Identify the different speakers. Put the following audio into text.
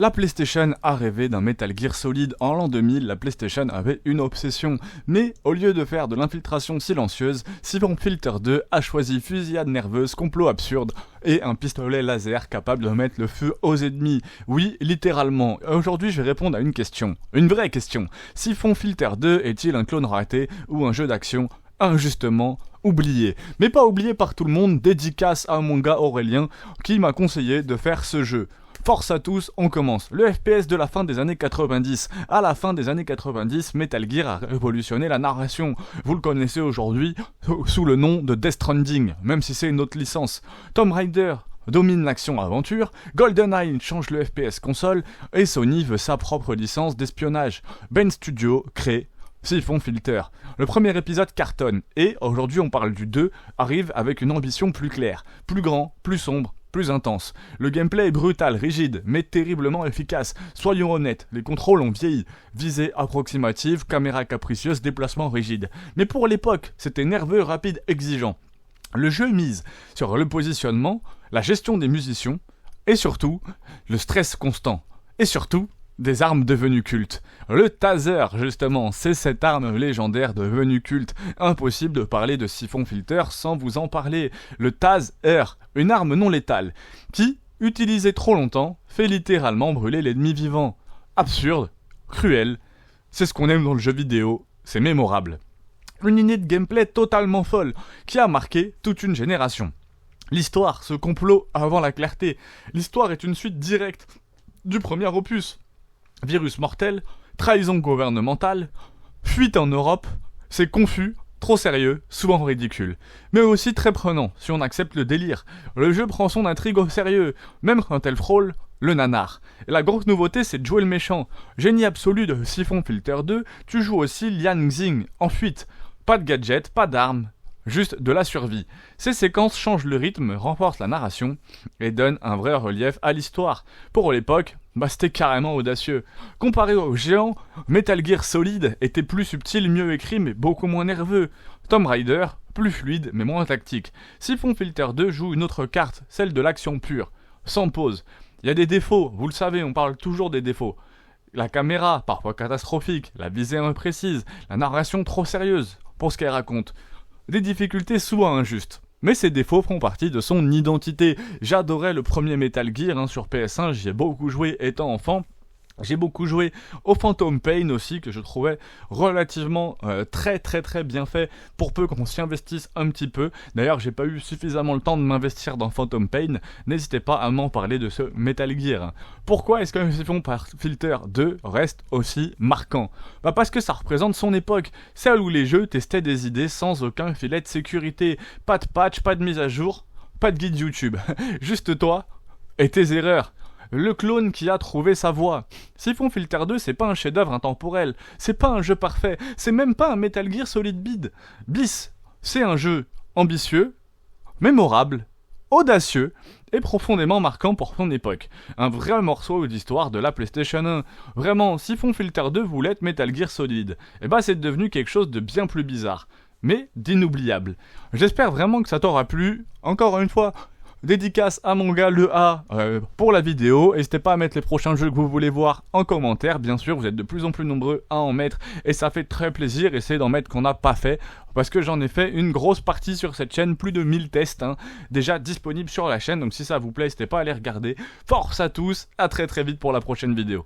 Speaker 1: La PlayStation a rêvé d'un Metal Gear Solid en l'an 2000, la PlayStation avait une obsession. Mais au lieu de faire de l'infiltration silencieuse, Siphon Filter 2 a choisi fusillade nerveuse, complot absurde et un pistolet laser capable de mettre le feu aux ennemis. Oui, littéralement. Aujourd'hui, je vais répondre à une question. Une vraie question. Siphon Filter 2 est-il un clone raté ou un jeu d'action injustement oublié? Mais pas oublié par tout le monde, dédicace à mon gars Aurélien qui m'a conseillé de faire ce jeu. Force à tous, on commence. Le FPS de la fin des années 90. À la fin des années 90, Metal Gear a révolutionné la narration. Vous le connaissez aujourd'hui sous le nom de Death Stranding, même si c'est une autre licence. Tomb Raider domine l'action-aventure, GoldenEye change le FPS console, et Sony veut sa propre licence d'espionnage. Ben Studio crée Siphon Filter. Le premier épisode cartonne, et aujourd'hui on parle du 2, arrive avec une ambition plus claire, plus grand, plus sombre, plus intense. Le gameplay est brutal, rigide, mais terriblement efficace. Soyons honnêtes, les contrôles ont vieilli. Visée approximative, caméra capricieuse, déplacement rigide. Mais pour l'époque, c'était nerveux, rapide, exigeant. Le jeu mise sur le positionnement, la gestion des munitions, et surtout, le stress constant. Et surtout, des armes devenues cultes. Le taser, justement, c'est cette arme légendaire devenue culte. Impossible de parler de Siphon Filter sans vous en parler. Le taser, une arme non létale, qui, utilisée trop longtemps, fait littéralement brûler l'ennemi vivant. Absurde, cruel, c'est ce qu'on aime dans le jeu vidéo, c'est mémorable. Une lignée de gameplay totalement folle, qui a marqué toute une génération. L'histoire, ce complot avant la clarté. L'histoire est une suite directe du premier opus. Virus mortel, trahison gouvernementale, fuite en Europe, c'est confus, trop sérieux, souvent ridicule. Mais aussi très prenant, si on accepte le délire. Le jeu prend son intrigue au sérieux, même quand elle frôle le nanar. Et la grosse nouveauté, c'est de jouer le méchant. Génie absolu de Siphon Filter 2, tu joues aussi Lian Xing, en fuite. Pas de gadget, pas d'armes, juste de la survie. Ces séquences changent le rythme, renforcent la narration et donnent un vrai relief à l'histoire. Pour l'époque, c'était carrément audacieux. Comparé aux géants, Metal Gear Solid était plus subtil, mieux écrit mais beaucoup moins nerveux. Tomb Raider, plus fluide mais moins tactique. Siphon Filter 2 joue une autre carte, celle de l'action pure, sans pause. Il y a des défauts, vous le savez, on parle toujours des défauts. La caméra, parfois catastrophique, la visée imprécise, la narration trop sérieuse pour ce qu'elle raconte. Des difficultés souvent injustes. Mais ces défauts font partie de son identité. J'adorais le premier Metal Gear sur PS1, j'y ai beaucoup joué étant enfant. J'ai beaucoup joué au Phantom Pain aussi, que je trouvais relativement très bien fait, pour peu qu'on s'y investisse un petit peu. D'ailleurs, j'ai pas eu suffisamment le temps de m'investir dans Phantom Pain, n'hésitez pas à m'en parler de ce Metal Gear. Pourquoi est-ce que Siphon Filter 2 reste aussi marquant ? Parce que ça représente son époque, celle où les jeux testaient des idées sans aucun filet de sécurité, pas de patch, pas de mise à jour, pas de guide YouTube, juste toi et tes erreurs. Le clone qui a trouvé sa voie. Siphon Filter 2, c'est pas un chef-d'œuvre intemporel, c'est pas un jeu parfait, c'est même pas un Metal Gear Solid Bis. C'est un jeu ambitieux, mémorable, audacieux et profondément marquant pour son époque. Un vrai morceau d'histoire de la PlayStation 1. Vraiment, Siphon Filter 2 voulait être Metal Gear Solid. Et c'est devenu quelque chose de bien plus bizarre, mais d'inoubliable. J'espère vraiment que ça t'aura plu. Encore une fois, dédicace à mon gars le A pour la vidéo. N'hésitez pas à mettre les prochains jeux que vous voulez voir en commentaire. Bien sûr, vous êtes de plus en plus nombreux à en mettre et ça fait très plaisir. Essayez d'en mettre qu'on n'a pas fait parce que j'en ai fait une grosse partie sur cette chaîne. Plus de 1000 tests déjà disponibles sur la chaîne. Donc si ça vous plaît, n'hésitez pas à les regarder. Force à tous, à très vite pour la prochaine vidéo.